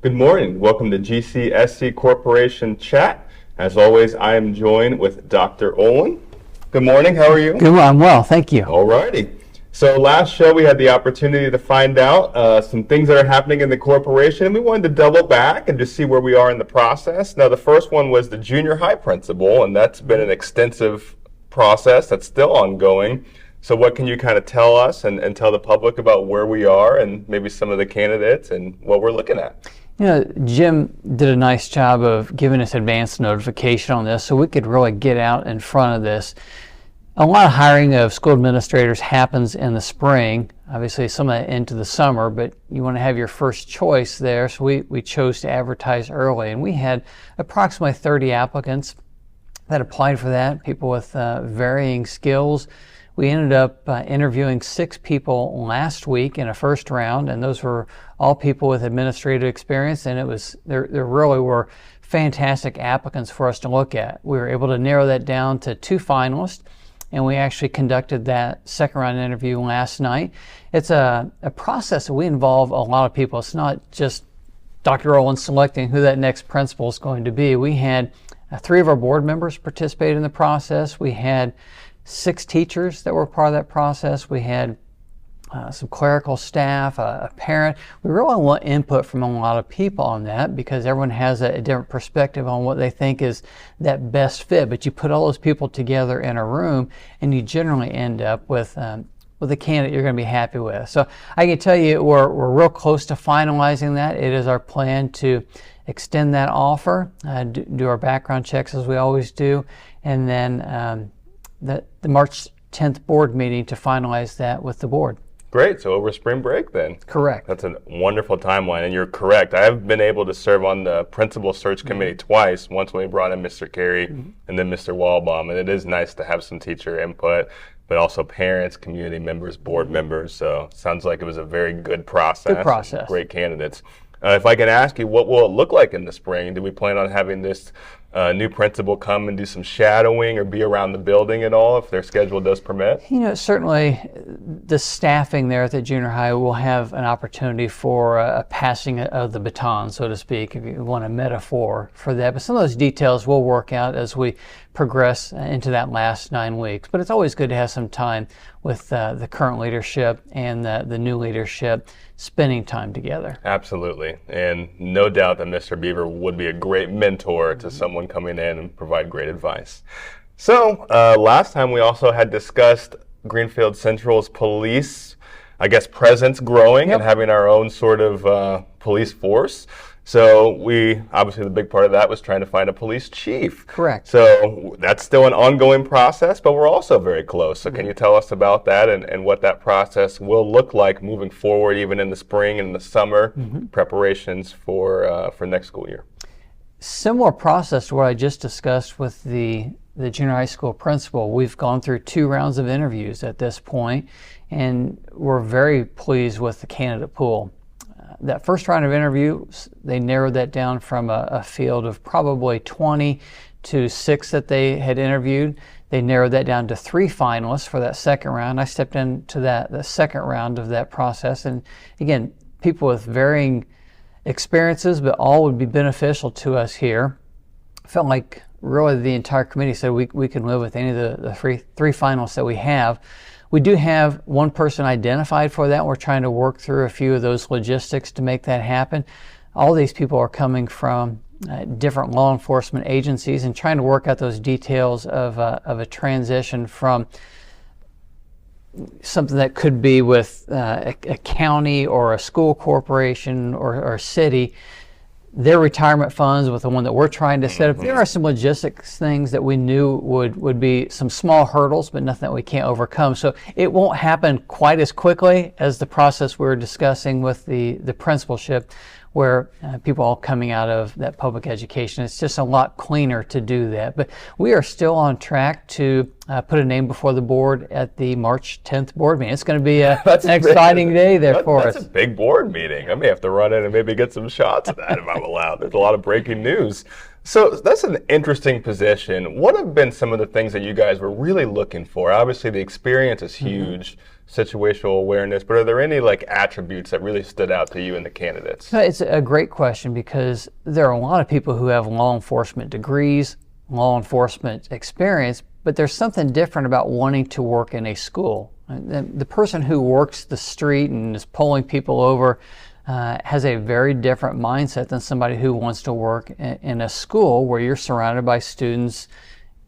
Good morning. Welcome to GCSC Corporation Chat. As always, I am joined with Dr. Olin. Good morning. How are you? Good. I'm well. Thank you. All righty. So last show we had the opportunity to find out some things that are happening in the corporation, and we wanted to double back and just see where we are in the process. Now, the first one was the junior high principal, and that's been an extensive process that's still ongoing. So what can you kind of tell us and tell the public about where we are and maybe some of the candidates and what we're looking at? You know, Jim did a nice job of giving us advance notification on this so we could really get out in front of this. A lot of hiring of school administrators happens in the spring, obviously some of that into the summer, but you want to have your first choice there, so we chose to advertise early. And we had approximately 30 applicants that applied for that, people with varying skills. We ended up interviewing 6 people last week in a first round, and those were all people with administrative experience, and there really were fantastic applicants for us to look at. We were able to narrow that down to 2 finalists, and we actually conducted that second round interview last night. It's a process that we involve a lot of people. It's not just Dr. Olin selecting who that next principal is going to be. We had 3 of our board members participate in the process. We had 6 teachers that were part of that process. We had some clerical staff, a parent. We really want input from a lot of people on that because everyone has a different perspective on what they think is that best fit. But you put all those people together in a room and you generally end up with a candidate you're going to be happy with. So I can tell you we're real close to finalizing that. It is our plan to extend that offer, do our background checks as we always do, and then the March 10th board meeting to finalize that with the board. Great. So over spring break then. Correct. That's a wonderful timeline, and you're correct. I have been able to serve on the principal search committee twice, once when we brought in Mr. Carey and then Mr. Walbaum, and it is nice to have some teacher input, but also parents, community members, board members. So sounds like it was a very good process. Good process. Great candidates. If I can ask you, what will it look like in the spring? Do we plan on having this new principal come and do some shadowing or be around the building at all if their schedule does permit? You know, certainly the staffing there at the junior high will have an opportunity for a passing of the baton, so to speak, if you want a metaphor for that. But some of those details will work out as we progress into that last 9 weeks. But it's always good to have some time with the current leadership and the new leadership spending time together. Absolutely. And no doubt that Mr. Beaver would be a great mentor to someone coming in and provide great advice. So last time we also had discussed Greenfield Central's police, presence growing and having our own sort of police force. So obviously the big part of that was trying to find a police chief. Correct. So that's still an ongoing process, but we're also very close. So can you tell us about that and what that process will look like moving forward, even in the spring and the summer preparations for next school year? Similar process to what I just discussed with the junior high school principal. We've gone through 2 rounds of interviews at this point, and we're very pleased with the candidate pool. That first round of interviews, they narrowed that down from a field of probably 20 to 6 that they had interviewed. They narrowed that down to 3 finalists for that second round. I stepped into the second round of that process, and again, people with varying experiences, but all would be beneficial to us here. Felt like really the entire committee said we can live with any of the three finalists that we have. We do have 1 person identified for that. We're trying to work through a few of those logistics to make that happen. All these people are coming from different law enforcement agencies and trying to work out those details of a transition from something that could be with a county or a school corporation or a city, their retirement funds with the one that we're trying to set up. There are some logistics things that we knew would be some small hurdles, but nothing that we can't overcome. So it won't happen quite as quickly as the process we were discussing with the principalship, where people all coming out of that public education. It's just a lot cleaner to do that. But we are still on track to put a name before the board at the March 10th board meeting. It's going to be an exciting day there for us. That's a big board meeting. I may have to run in and maybe get some shots of that if I'm allowed. There's a lot of breaking news. So that's an interesting position. What have been some of the things that you guys were really looking for? Obviously, the experience is huge. situational awareness, but are there any like attributes that really stood out to you in the candidates? It's a great question because there are a lot of people who have law enforcement degrees, law enforcement experience, but there's something different about wanting to work in a school. The person who works the street and is pulling people over has a very different mindset than somebody who wants to work in a school where you're surrounded by students,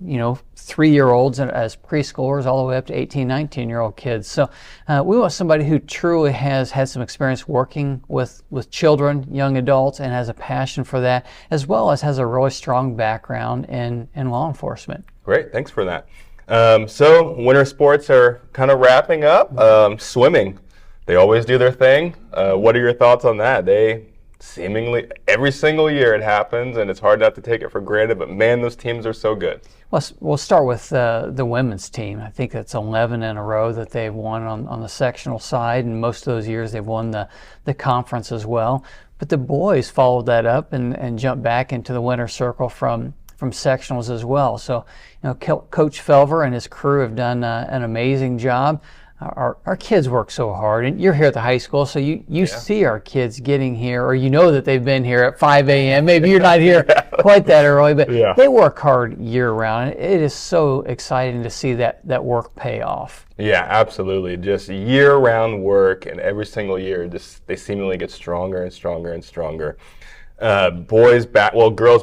3-year-olds as preschoolers all the way up to 18, 19-year-old kids. So we want somebody who truly has had some experience working with children, young adults, and has a passion for that, as well as has a really strong background in law enforcement. Great, thanks for that. So winter sports are kind of wrapping up. Swimming, they always do their thing. What are your thoughts on that? They seemingly every single year it happens, and it's hard not to take it for granted, but man, those teams are so good. Well, we'll start with the women's team. I think that's 11 in a row that they've won on the sectional side, and most of those years they've won the conference as well. But the boys followed that up and jumped back into the winner's circle from sectionals as well. So, Coach Felver and his crew have done an amazing job. Our kids work so hard, and you're here at the high school, so you see our kids getting here, or that they've been here at 5 a.m. Maybe you're not here quite that early, but they work hard year-round. It is so exciting to see that work pay off. Yeah, absolutely. Just year-round work, and every single year, they seemingly get stronger and stronger and stronger. Girls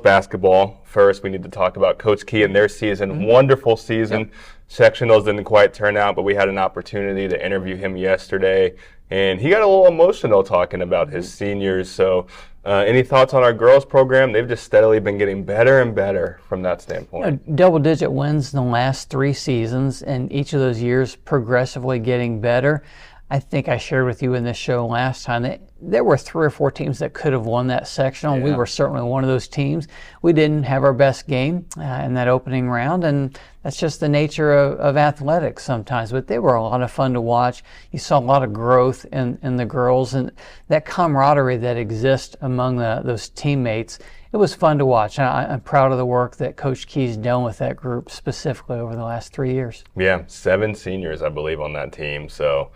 basketball. First, we need to talk about Coach Key and their season. Mm-hmm. Wonderful season. Yep. Sectionals didn't quite turn out, but we had an opportunity to interview him yesterday, and he got a little emotional talking about his seniors. So any thoughts on our girls program? They've just steadily been getting better and better from that standpoint. Double-digit wins in the last 3 seasons, and each of those years progressively getting better. I think I shared with you in this show last time that there were 3 or 4 teams that could have won that sectional. Yeah. We were certainly one of those teams. We didn't have our best game in that opening round, and that's just the nature of athletics sometimes. But they were a lot of fun to watch. You saw a lot of growth in the girls, and that camaraderie that exists among those teammates. It was fun to watch. I'm proud of the work that Coach Key's done with that group specifically over the last 3 years. Yeah, 7 seniors, I believe, on that team. So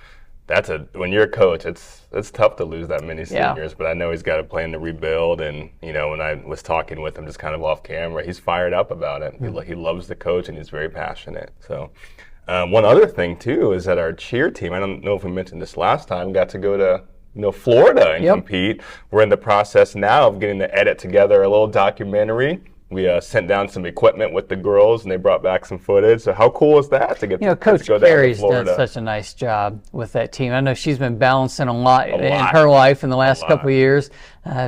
when you're a coach, it's tough to lose that many seniors, but I know he's got a plan to rebuild, and when I was talking with him just kind of off camera, he's fired up about it. Mm-hmm. He loves the coach, and he's very passionate. So one other thing too is that our cheer team, I don't know if we mentioned this last time, got to go to Florida and compete. We're in the process now of getting to edit together a little documentary. We sent down some equipment with the girls, and they brought back some footage. So how cool is that to get to Coach go down to Carey's Florida? done such a nice job with that team. I know she's been balancing a lot in her life in the last couple of years,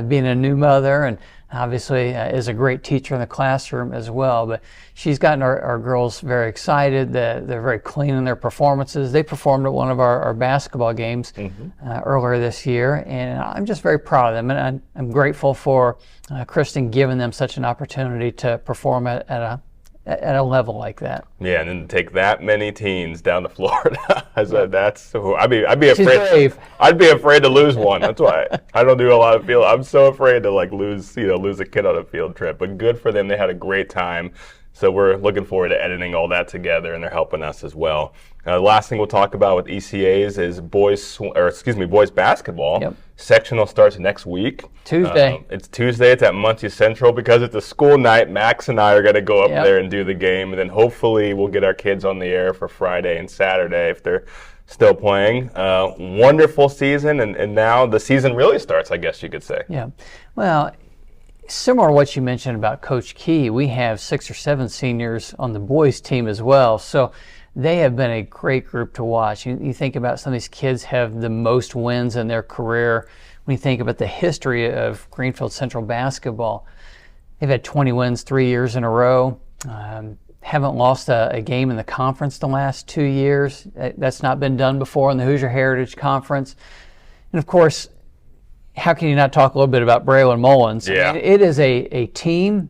being a new mother, and obviously is a great teacher in the classroom as well. But she's gotten our girls very excited. They're very clean in their performances. They performed at one of our basketball games earlier this year, and I'm just very proud of them. And I'm grateful for Kristen giving them such an opportunity to perform at a level like that. Yeah, and then to take that many teens down to Florida, I'd be afraid. She's brave. I'd be afraid to lose one. That's why I don't do a lot of field. I'm so afraid to lose a kid on a field trip. But good for them. They had a great time. So we're looking forward to editing all that together, and they're helping us as well. The last thing we'll talk about with ECAs is boys basketball. Yep. Sectional starts next week. Tuesday. It's Tuesday. It's at Muncie Central because it's a school night. Max and I are going to go up there and do the game, and then hopefully we'll get our kids on the air for Friday and Saturday if they're still playing. Wonderful season, and now the season really starts, I guess you could say. Yeah. Well, similar to what you mentioned about Coach Key, we have 6 or 7 seniors on the boys team as well. So they have been a great group to watch. You think about some of these kids have the most wins in their career. When you think about the history of Greenfield Central basketball, they've had 20 wins 3 years in a row. Haven't lost a game in the conference the last 2 years. That's not been done before in the Hoosier Heritage Conference. And of course, how can you not talk a little bit about Braylon Mullins? Yeah. I mean, it is a team.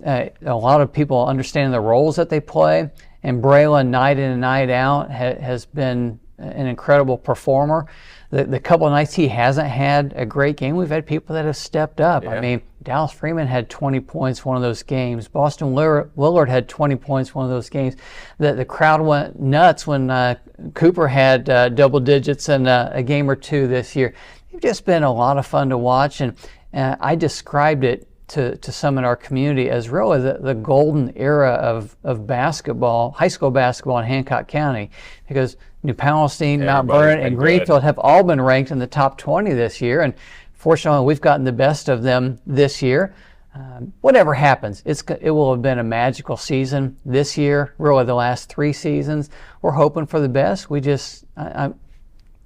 A lot of people understand the roles that they play, and Braylon night in and night out has been an incredible performer. The couple of nights he hasn't had a great game, we've had people that have stepped up. Yeah. I mean, Dallas Freeman had 20 points one of those games. Boston Willard had 20 points one of those games. The crowd went nuts when Cooper had double digits in a game or two this year. It's just been a lot of fun to watch, and I described it to some in our community as really the golden era of basketball, high school basketball in Hancock County, because New Palestine, Mount Vernon, and Greenfield have all been ranked in the top 20 this year, and fortunately we've gotten the best of them this year. Whatever happens, it will have been a magical season this year, really the last 3 seasons. We're hoping for the best.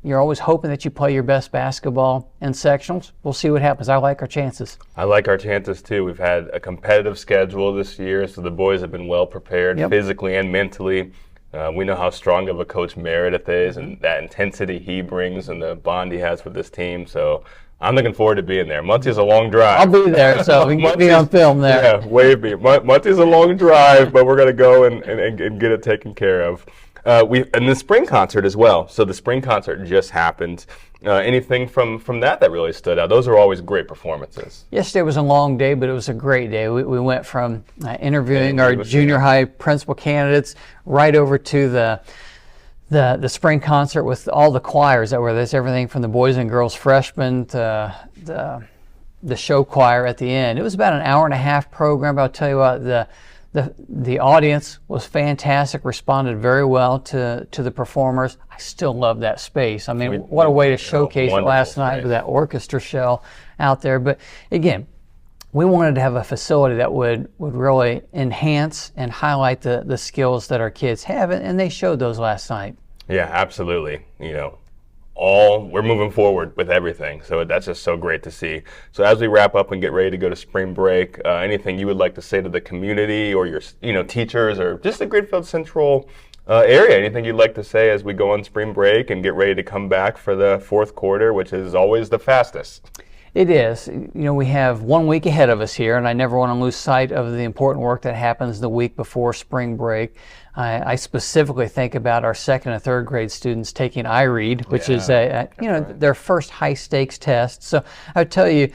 You're always hoping that you play your best basketball in sectionals. We'll see what happens. I like our chances. I like our chances too. We've had a competitive schedule this year, so the boys have been well prepared physically and mentally. We know how strong of a coach Meredith is, and that intensity he brings and the bond he has with this team. So I'm looking forward to being there. Muncie's a long drive. I'll be there, so we can get me on film there. Yeah, wavy. Muncie's a long drive, but we're going to go and get it taken care of. And the spring concert as well. So the spring concert just happened. Anything from that really stood out? Those are always great performances. Yesterday was a long day, but it was a great day. We went from interviewing our junior high principal candidates right over to the spring concert with all the choirs that were there. There's everything from the boys and girls freshmen to the show choir at the end. It was about an hour-and-a-half program, but I'll tell you what, the audience was fantastic, responded very well to the performers. I still love that space. I mean, what a way to showcase it last night with that orchestra show out there. But again, we wanted to have a facility that would really enhance and highlight the skills that our kids have, and they showed those last night. Yeah, absolutely. We're moving forward with everything, so that's just so great to see. So as we wrap up and get ready to go to spring break, anything you would like to say to the community or your teachers or just the Greenfield Central area? Anything you'd like to say as we go on spring break and get ready to come back for the fourth quarter, which is always the fastest? It is. We have 1 week ahead of us here, and I never want to lose sight of the important work that happens the week before spring break. I specifically think about our 2nd and 3rd grade students taking iRead, which is their first high stakes test. So I would tell you,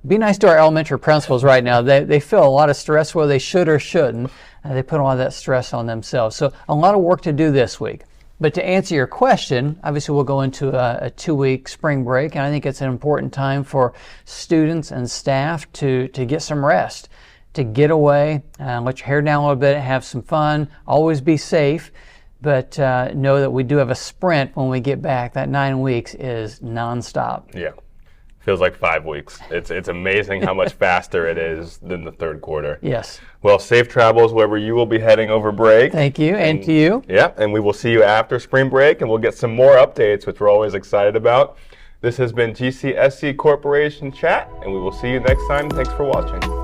be nice to our elementary principals right now. They feel a lot of stress, whether they should or shouldn't. They put a lot of that stress on themselves. So a lot of work to do this week. But to answer your question, obviously we'll go into a 2-week spring break, and I think it's an important time for students and staff to get some rest, to get away, let your hair down a little bit, have some fun, always be safe, but know that we do have a sprint when we get back. That 9 weeks is nonstop. Yeah. Feels like 5 weeks. It's amazing how much faster it is than the third quarter. Yes. Well, safe travels wherever you will be heading over break. Thank you, and to you. Yeah, and we will see you after spring break, and we'll get some more updates, which we're always excited about. This has been GCSC Corporation Chat, and we will see you next time. Thanks for watching.